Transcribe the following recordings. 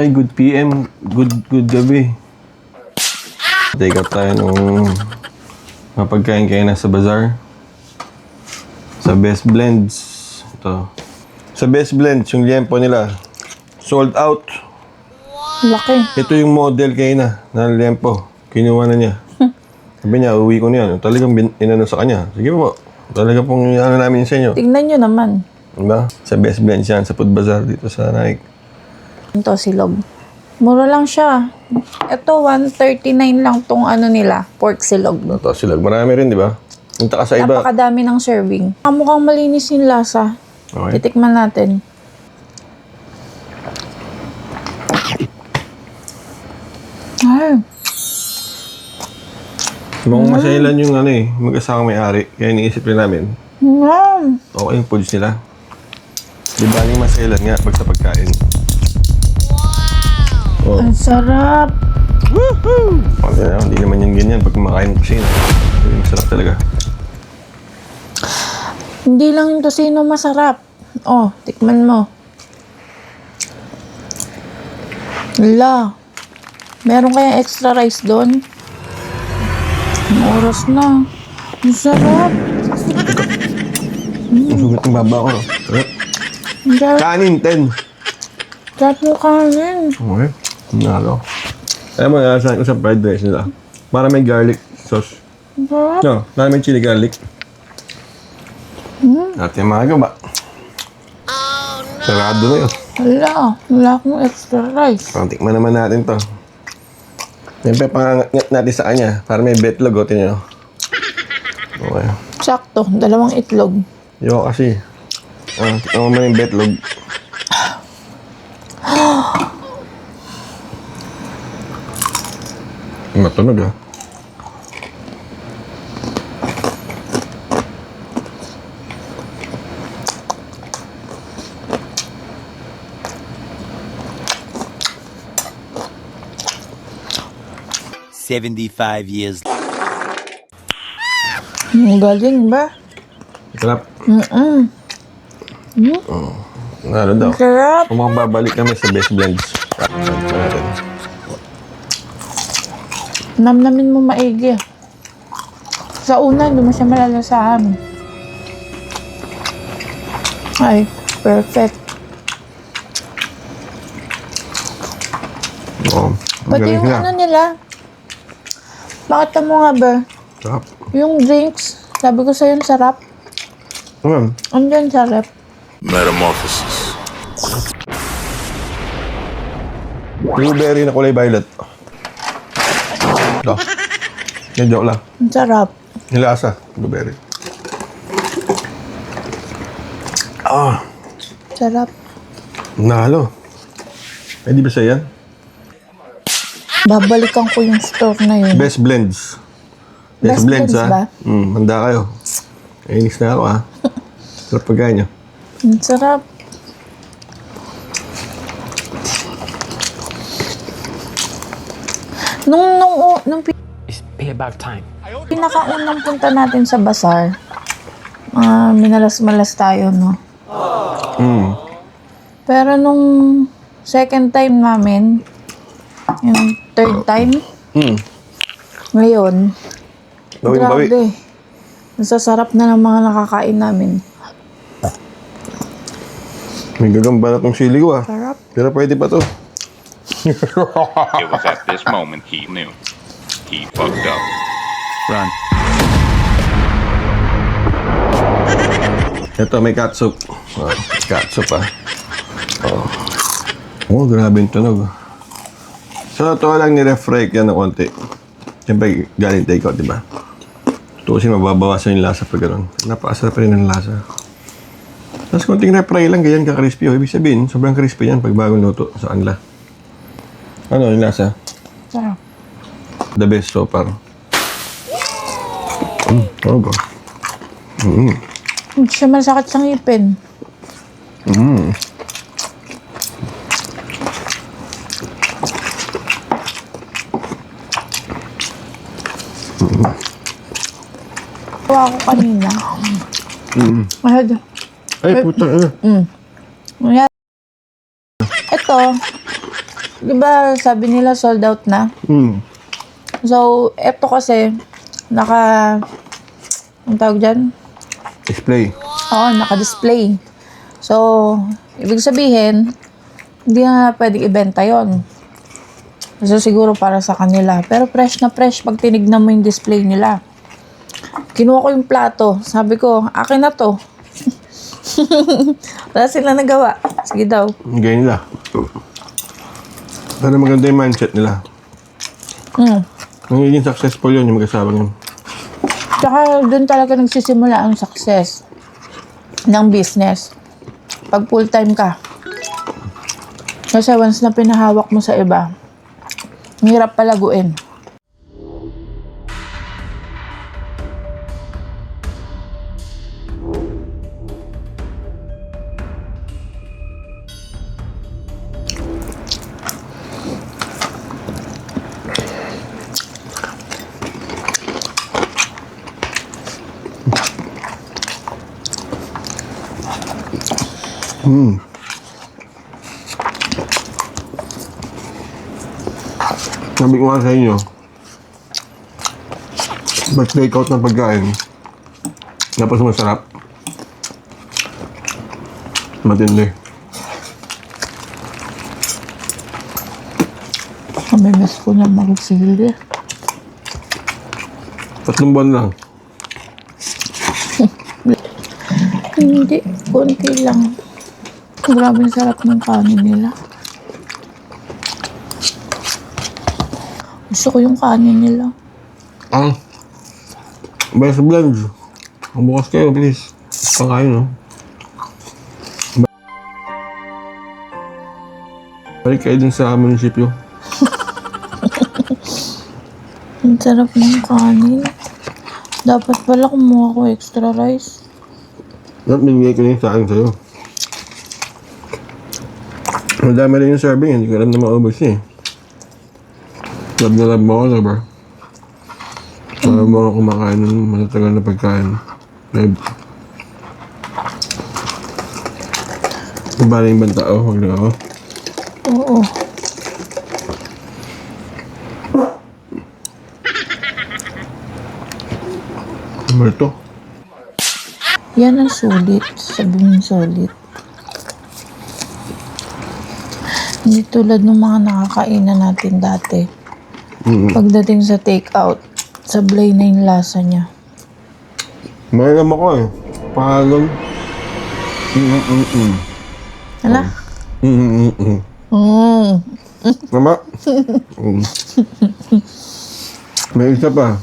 Ay, good PM. Good gabi. Take out tayo nung mapagkain kayo na sa bazaar. Sa Best Blends. Ito. Sa Best Blends, yung liempo nila, sold out. Laki. Ito yung model kayo na liempo. Kinuha na niya. Sabi niya, uwi ko na yan. Talagang inano sa kanya. Sige po. Talaga pong ano namin sa inyo. Tignan nyo naman. Diba? Sa Best Blends yan, sa Food Bazaar dito sa Nike. Ito silog. Mura lang siya. Ito, 139 lang tong ano nila, pork silog. Ito sila. Marami rin, di ba? Punta ka sa iba. Napakadami ng serving. Mukhang malinis yung lasa. Okay. Titikman natin. Ay, Mukhang masailan yung ano eh, mag-asawang may-ari. Kaya iniisip rin namin, okay yung foods nila. Di ba yung masailan nga pag sa pagkain? Oh. ang sarap. Hindi naman yung ganyan pag kumakain ng kusina. Masarap talaga. Hindi lang yung tosino masarap. Oh, tikman mo. Wala. Meron kayang extra rice doon? Ang oras na. Ang sarap. Ang sugat ng baba ko. Sarap. Ang sarap. Kanin, 10. Sarap mo kanin. Okay. Nalo. Alam mo, nasahan ko sa fried rice nila. Para may garlic sauce. Ang sarap. No, para may chili garlic. At yung mga gaba. Sarado na yun. Wala akong extra rice. Tikman naman natin to. Siyempre, pangangat natin sa kanya para may betlog. O, tingnan nyo. Okay. Sakto, 2 itlog. Yo, kasi. Tikman mo naman yung betlog. Matunog ah. $75 Ang galing ba? Sarap. Ano daw? Ang sarap. Kung babalik kami sa Best Blends. Tikman natin. Namnamin mo maigi. Sa una, hindi mo siya malalasahan. Ay, perfect. Oo. Ang Pati galing yung niya. ano nila. Bakit mo nga ba? Sarap. Yung drinks, sabi ko sa'yo, ang sarap. Andyan sa rep. Metamorphosis. Blueberry na kulay violet. Ito. Yan, joke lang. Ang sarap. Nilasa. Blueberry. Sarap. Nalo. Eh, di ba siya yan? Babalikan ko yung store na yun. Best Blends. Best Blends ba? Handa kayo. Inis na ako ah. Sarap pagkain nyo. Ang sarap. Nung It's payback time. pinakaunang punta natin sa bazaar, minalas-malas tayo, no? Pero nung second time namin, yung third time, ngayon, Bawi-bawi. grabe. Nasasarap na ng mga nakakain namin. May gagamba na tong sili ko ah. Sarap. Pero pwede pa to. It was at this moment he knew. He fucked up. Run. Ito, may catsup. Catsup ah. Oh, grabe yung tunog. So, ito lang ni-refry yan ng konti. Siyempre, galing take-out, di ba? Tuusin, mababawasan yung lasa pag gano'n. Napakasarap rin ng lasa. Tapos konting refry lang, ganyan ka-crispy. Ibig sabihin, sobrang crispy yan pag bagong luto sa kanila. Ano yung lasa? Sarap. The best so far. Oh, ba? Hindi siya masakit sa ngipin. Kuha ko kanina. Ay, puta. Ito, Di ba sabi nila sold out na? So, eto kasi, ang tawag dyan? Display. Oo, naka-display. So, ibig sabihin, hindi na pwedeng ibenta yon. So, siguro para sa kanila. Pero fresh na fresh pag tinignan mo yung display nila. Kinuha ko yung plato. Sabi ko, akin na to. Wala sila nagawa. Sige daw. Ganyan nila. Pero maganda yung mindset nila. Nagiging successful yun, yung mag-asawa yun. Tsaka doon talaga nagsisimula ang success ng business. Pag full-time ka. Kasi once na pinahawak mo sa iba, mahirap palaguin. Sabi ko nga sa inyo, mag-take out ng pagkain, tapos masarap, matindi. Mamimiss ko na magsili. 3 buwan lang. Hindi, konti lang. Grabe sarap ng kanin nila. Gusto ko yung kanin nila. Ang best blend. Bukas kayo, please. Pangkain, no? Balik kayo din sa munisipyo. Ang sarap ng kanin. Dapat pala kumuha ko extra rice. Dapat binigay ko na yung sa akin sa'yo. Madami rin yung serving, hindi ko alam na maubos niya eh. Love na love mo ako, diba? Love mo ako kumakain ng matatagal na pagkain. Kung ba na yung ibang tao, huwag lang ako. Oo. Ano to? Yan ang sulit. Sabi mo sulit. Hindi tulad ng mga nakakainan natin dati. Pagdating sa take-out, sablay na yung lasa niya. Mayroon ako eh. Pangalan. Hala? Mama? May isa pa.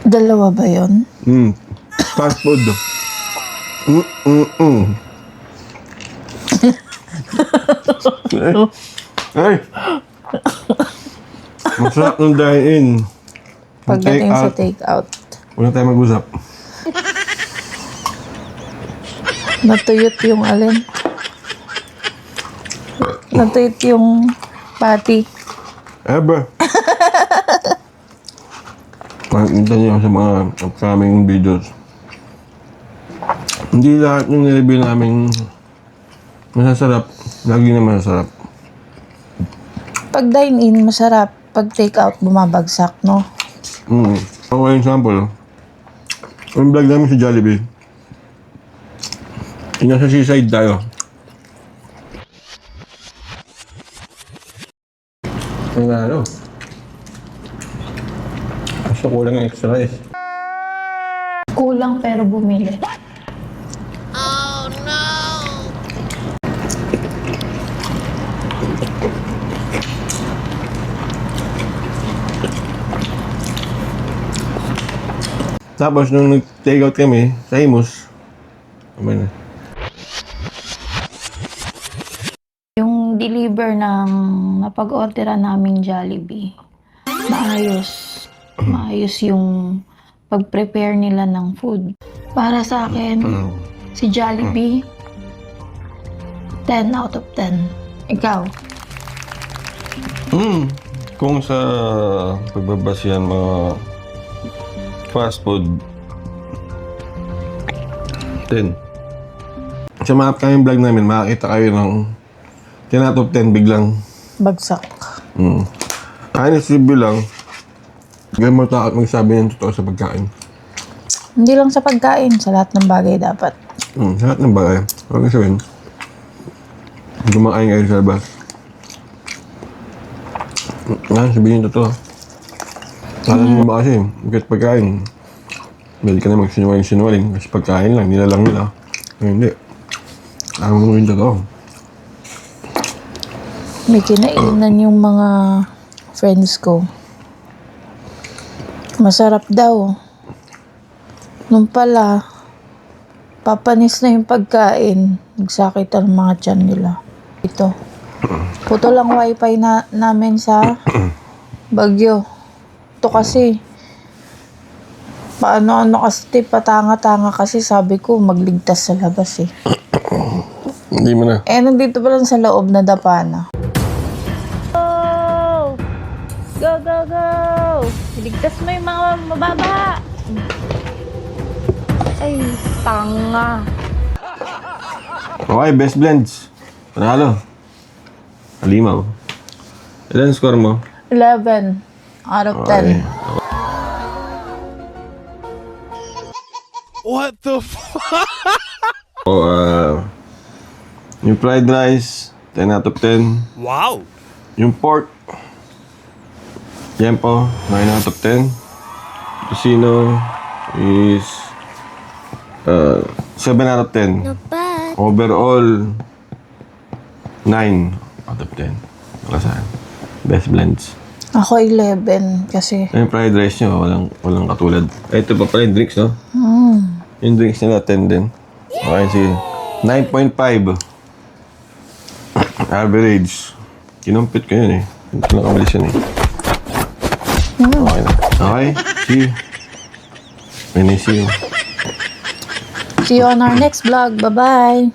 Dalawa ba yun? Fast food. Ay! Masarap ng dine-in. Pagdating sa take-out. Wala tayo mag-usap. Natuyot yung alin. Natuyot yung patty. Ever. Makikita niyo sa mga upcoming videos. Hindi lahat yung nireview namin masasarap. Lagi na masasarap. Pag dine-in, masarap. Pag take-out, bumabagsak, no? For example, yung vlog namin sa Jollibee, yung nasa seaside tayo. Ang ano? Basta kulang ang extra rice. Kulang pero bumili. Tapos nung nag-take out kami sa Imus, naman na. Yung deliver ng napag-orderan naming Jollibee, maayos. Maayos yung pag-prepare nila ng food. Para sa akin, si Jollibee, 10 out of 10. Ikaw? Kung sa pagbabasihan mga fast food, 10. Sa mga upcoming vlog namin, makakita kayo ng 10 out of 10 biglang. Bagsak. Honestly lang, gawin mo takot magsabi ng totoo sa pagkain. Hindi lang sa pagkain, sa lahat ng bagay dapat. Sa lahat ng bagay. Huwag ka sabihin. Kumakain kayo sa labas. Sabihin yung totoo. Kala nyo ba kasi, kahit pagkain, pwede ka na magsinungaling. Kasi pagkain lang, nilalang nila. Hindi. Alam mo yung totoo. May kinainan yung mga friends ko. Masarap daw. Nung pala, papanis na yung pagkain. Nagsakit ang mga tiyan nila. Ito. Puto lang wifi namin sa Baguio. Ito kasi, paano kasi, patanga-tanga kasi sabi ko, magligtas sa labas eh. Hindi mo na. Nandito pa lang sa loob na dapa na. Go! Go, go, go! Iligtas mo yung mga mababa! Ay, tanga. Okay, best blends. Panalo. Halimaw. Ilan score mo? 11 out of 10. Okay. What the fuck? Yung fried rice, 10 out of 10. Wow. Yung pork, Tiempo, 9 out of 10. Tocino is 7 out of 10. Not bad. Overall, 9 out of 10. Para saan? Best blends. Ako 11 kasi Yung fried rice nyo, walang katulad. Ito pa pala yung drinks, no? Yung drinks nila, 10 din. Okay, sige. 9.5. Average. Kinumpit ko yun eh. Hindi ko nakabilis yun eh. Okay na. Okay, see you. When I see you. see you on our next vlog. Bye-bye.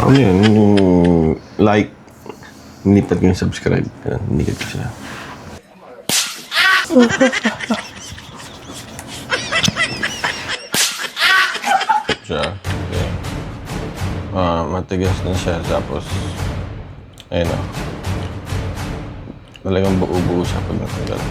Ano yun? Yung like, nilipat ko yung subscribe. Nilipat ko siya. Siya. Matigas na siya. Tapos, ayun o. Talagang buo-buo siya pag natanggal.